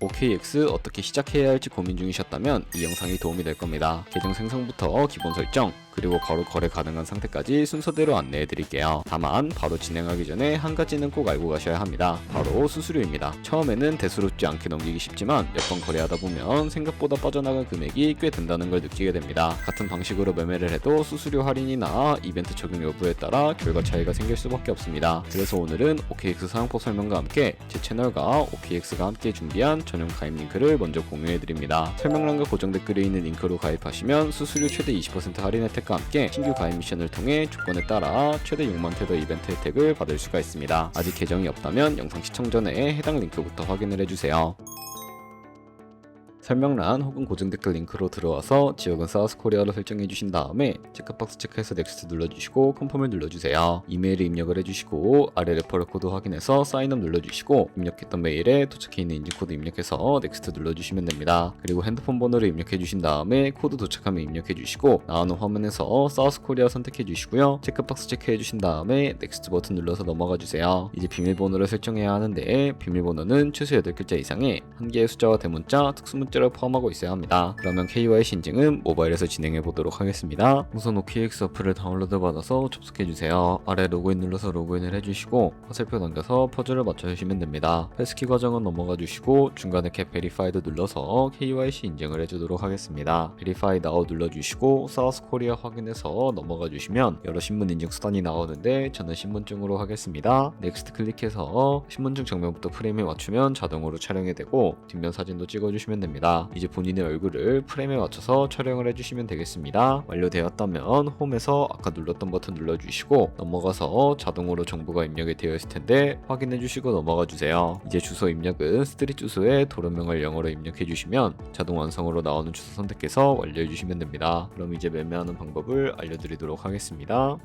OKX 어떻게 시작해야 할지 고민 중이셨다면 이 영상이 도움이 될 겁니다. 계정 생성부터 기본 설정, 그리고 바로 거래 가능한 상태까지 순서대로 안내해 드릴게요. 다만 바로 진행하기 전에 한 가지는 꼭 알고 가셔야 합니다. 바로 수수료입니다. 처음에는 대수롭지 않게 넘기기 쉽지만 몇 번 거래하다 보면 생각보다 빠져나간 금액이 꽤 된다는 걸 느끼게 됩니다. 같은 방식으로 매매를 해도 수수료 할인이나 이벤트 적용 여부에 따라 결과 차이가 생길 수밖에 없습니다. 그래서 오늘은 OKX 사용법 설명과 함께 제 채널과 OKX가 함께 준비한 전용 가입 링크를 먼저 공유해 드립니다. 설명란과 고정 댓글에 있는 링크로 가입하시면 수수료 최대 20% 할인 혜택과 함께 신규 가입 미션을 통해 조건에 따라 최대 6만 테더 이벤트 혜택을 받을 수가 있습니다. 아직 계정이 없다면 영상 시청 전에 해당 링크부터 확인을 해주세요. 설명란 혹은 고정 댓글 링크로 들어와서 지역은 사우스코리아로 설정해 주신 다음에 체크박스 체크해서 넥스트 눌러주시고 컨펌을 눌러주세요. 이메일을 입력을 해주시고 아래 레퍼럴 코드 확인해서 사인업 눌러주시고 입력했던 메일에 도착해 있는 인증코드 입력해서 넥스트 눌러주시면 됩니다. 그리고 핸드폰 번호를 입력해 주신 다음에 코드 도착하면 입력해 주시고 나오는 화면에서 사우스코리아 선택해 주시고요. 체크박스 체크해 주신 다음에 넥스트 버튼 눌러서 넘어가 주세요. 이제 비밀번호를 설정해야 하는데 비밀번호는 최소 8글자 이상의 한 개의 숫자와 대문자, 특수문자 를 포함하고 있어야 합니다. 그러면 KYC 인증은 모바일에서 진행해 보도록 하겠습니다. 우선 OKX 어플을 다운로드 받아서 접속해 주세요. 아래 로그인 눌러서 로그인을 해주시고 화살표 당겨서 퍼즐을 맞춰주시면 됩니다. 패스키 과정은 넘어가 주시고 중간에 get verified 눌러서 KYC 인증을 해주도록 하겠습니다. verify now 눌러주시고 사우스 코리아 확인해서 넘어가 주시면 여러 신분 인증 수단이 나오는데 저는 신분증으로 하겠습니다. 넥스트 클릭해서 신분증 정면부터 프레임에 맞추면 자동으로 촬영이 되고 뒷면 사진도 찍어주시면 됩니다. 이제 본인의 얼굴을 프레임에 맞춰서 촬영을 해주시면 되겠습니다. 완료되었다면 홈에서 아까 눌렀던 버튼 눌러주시고 넘어가서 자동으로 정보가 입력이 되어 있을 텐데 확인해 주시고 넘어가 주세요. 이제 주소 입력은 스트릿 주소에 도로명을 영어로 입력해 주시면 자동 완성으로 나오는 주소 선택해서 완료해 주시면 됩니다. 그럼 이제 매매하는 방법을 알려드리도록 하겠습니다.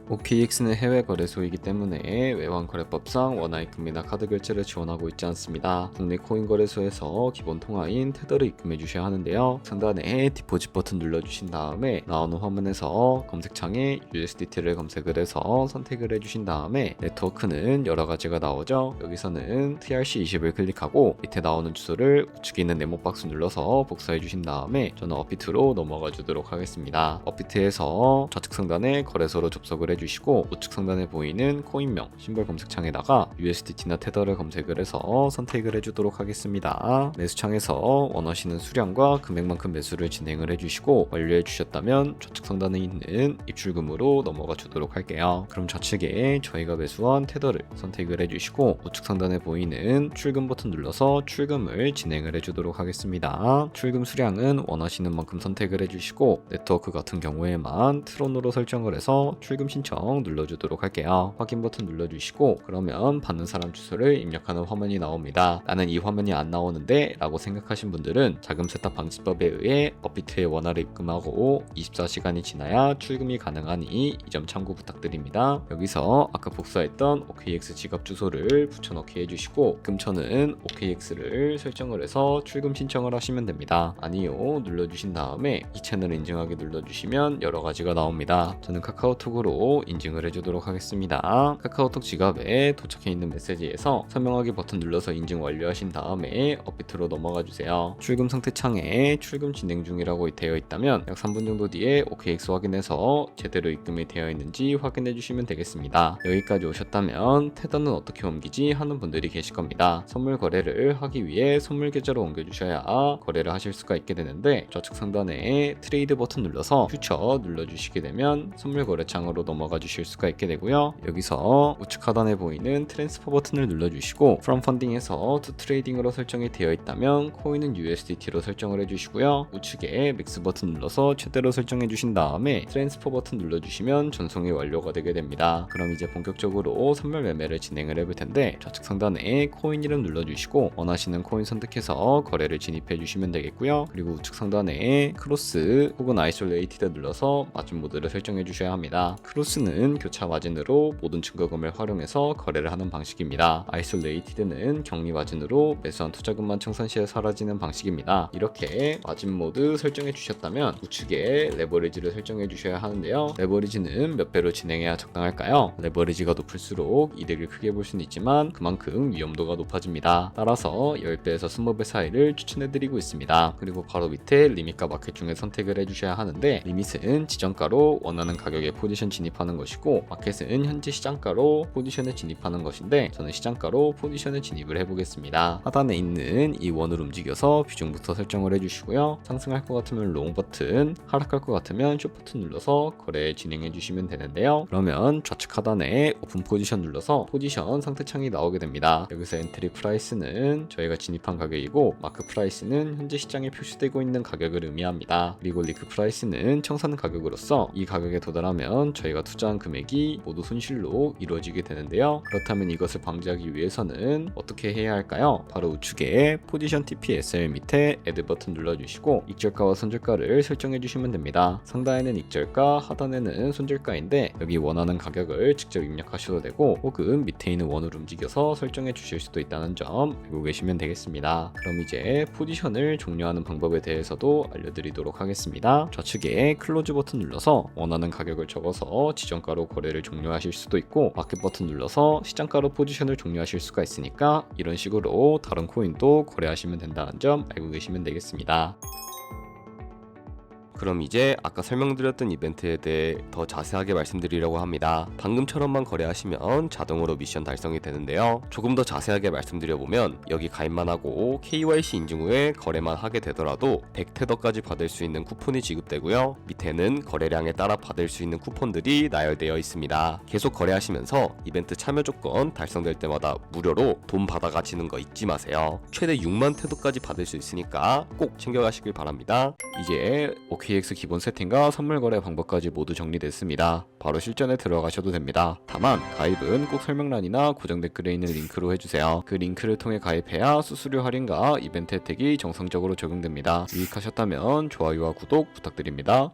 OKX는 해외 거래소이기 때문에 외환거래법상 원화입금이나 카드 결제를 지원하고 있지 않습니다. 국내 코인 거래소에서 기본 통화인 테더를 입금해 주셔야 하는데요. 상단에 디포짓 버튼 눌러주신 다음에 나오는 화면에서 검색창에 USDT를 검색을 해서 선택을 해주신 다음에 네트워크는 여러 가지가 나오죠. 여기서는 TRC20을 클릭하고 밑에 나오는 주소를 우측에 있는 네모박스 눌러서 복사해 주신 다음에 저는 업비트로 넘어가 주도록 하겠습니다. 업비트에서 좌측 상단에 거래소로 접속을 해주시고 우측 상단에 보이는 코인명 심벌 검색창에다가 USDT나 테더를 검색을 해서 선택을 해주도록 하겠습니다. 매수창에서 원하시는 수량과 금액만큼 매수를 진행을 해주시고 완료해 주셨다면 좌측 상단에 있는 입출금으로 넘어가 주도록 할게요. 그럼 좌측에 저희가 매수한 테더를 선택을 해주시고 우측 상단에 보이는 출금 버튼 눌러서 출금을 진행을 해주도록 하겠습니다. 출금 수량은 원하시는 만큼 선택을 해주시고 네트워크 같은 경우에만 트론으로 설정을 해서 출금 신청 눌러주도록 할게요. 확인 버튼 눌러주시고 그러면 받는 사람 주소를 입력하는 화면이 나옵니다. 나는 이 화면이 안 나오는데 라고 생각하신 분들은 자금 세탁 방지법에 의해 업비트에 원화를 입금하고 24시간이 지나야 출금이 가능하니 이 점 참고 부탁드립니다. 여기서 아까 복사했던 OKX 지갑 주소를 붙여넣기 해주시고 입금처는 OKX를 설정을 해서 출금 신청을 하시면 됩니다. 아니요 눌러주신 다음에 이 채널 인증하기 눌러주시면 여러 가지가 나옵니다. 저는 카카오톡으로 인증을 해주도록 하겠습니다. 카카오톡 지갑에 도착해 있는 메시지에서 설명하기 버튼 눌러서 인증 완료하신 다음에 업비트로 넘어가 주세요. 출금 상태 창에 출금 진행 중이라고 되어 있다면 약 3분 정도 뒤에 OKX 확인해서 제대로 입금이 되어 있는지 확인해 주시면 되겠습니다. 여기까지 오셨다면 테더는 어떻게 옮기지 하는 분들이 계실 겁니다. 선물 거래를 하기 위해 선물 계좌로 옮겨 주셔야 거래를 하실 수가 있게 되는데 좌측 상단에 트레이드 버튼 눌러서 퓨처 눌러주시게 되면 선물 거래 창으로 넘어가 주실 수가 있게 되고요. 여기서 우측 하단에 보이는 트랜스퍼 버튼을 눌러주시고 From Funding에서 To Trading으로 설정이 되어 있다면 코인은 USDT로 설정을 해주시고요. 우측에 맥스 버튼 눌러서 최대로 설정해 주신 다음에 트랜스퍼 버튼 눌러주시면 전송이 완료가 되게 됩니다. 그럼 이제 본격적으로 선물 매매를 진행을 해볼 텐데 좌측 상단에 코인 이름 눌러주시고 원하시는 코인 선택해서 거래를 진입해 주시면 되겠고요. 그리고 우측 상단에 크로스 혹은 아이솔레이티드 눌러서 마진 모드를 설정해 주셔야 합니다. 크로스 소스는 교차 마진으로 모든 증거금을 활용해서 거래를 하는 방식입니다. 아이솔레이티드는 격리 마진으로 매수한 투자금만 청산 시에 사라지는 방식입니다. 이렇게 마진 모드 설정해 주셨다면 우측에 레버리지를 설정해 주셔야 하는데요. 레버리지는 몇 배로 진행해야 적당할까요? 레버리지가 높을수록 이득을 크게 볼 수는 있지만 그만큼 위험도가 높아집니다. 따라서 10배에서 20배 사이를 추천해 드리고 있습니다. 그리고 바로 밑에 리밋과 마켓 중에 선택을 해 주셔야 하는데, 리밋은 지정가로 원하는 가격에 포지션 진입하는 것이고 마켓은 현재 시장가로 포지션에 진입하는 것인데, 저는 시장가로 포지션에 진입을 해보겠습니다. 하단에 있는 이 원을 움직여서 비중부터 설정을 해주시고요. 상승할 것 같으면 롱 버튼, 하락할 것 같으면 숏 버튼 눌러서 거래 진행해 주시면 되는데요. 그러면 좌측 하단에 오픈 포지션 눌러서 포지션 상태창이 나오게 됩니다. 여기서 엔트리 프라이스는 저희가 진입한 가격이고 마크 프라이스는 현재 시장에 표시되고 있는 가격을 의미합니다. 그리고 리크 프라이스는 청산 가격으로서 이 가격에 도달하면 저희가 투자한 금액이 모두 손실로 이루어지게 되는데요. 그렇다면 이것을 방지하기 위해서는 어떻게 해야 할까요? 바로 우측에 포지션 TPSL 밑에 애드 버튼 눌러주시고 익절가와 손절가를 설정해 주시면 됩니다. 상단에는 익절가, 하단에는 손절가인데 여기 원하는 가격을 직접 입력하셔도 되고 혹은 밑에 있는 원을 움직여서 설정해 주실 수도 있다는 점 알고 계시면 되겠습니다. 그럼 이제 포지션을 종료하는 방법에 대해서도 알려드리도록 하겠습니다. 좌측에 클로즈 버튼 눌러서 원하는 가격을 적어서 지정가로 거래를 종료하실 수도 있고 마켓 버튼 눌러서 시장가로 포지션을 종료하실 수가 있으니까 이런 식으로 다른 코인도 거래하시면 된다는 점 알고 계시면 되겠습니다. 그럼 이제 아까 설명드렸던 이벤트에 대해 더 자세하게 말씀드리려고 합니다. 방금처럼만 거래하시면 자동으로 미션 달성이 되는데요. 조금 더 자세하게 말씀드려보면 여기 가입만 하고 KYC 인증 후에 거래만 하게 되더라도 100테더까지 받을 수 있는 쿠폰이 지급되고요. 밑에는 거래량에 따라 받을 수 있는 쿠폰들이 나열되어 있습니다. 계속 거래하시면서 이벤트 참여 조건 달성될 때마다 무료로 돈 받아 가시는 거 잊지 마세요. 최대 6만 테더까지 받을 수 있으니까 꼭 챙겨가시길 바랍니다. 이제 OKX 기본 세팅과 선물 거래 방법까지 모두 정리됐습니다. 바로 실전에 들어가셔도 됩니다. 다만 가입은 꼭 설명란이나 고정 댓글에 있는 링크로 해주세요. 그 링크를 통해 가입해야 수수료 할인과 이벤트 혜택이 정상적으로 적용됩니다. 유익하셨다면 좋아요와 구독 부탁드립니다.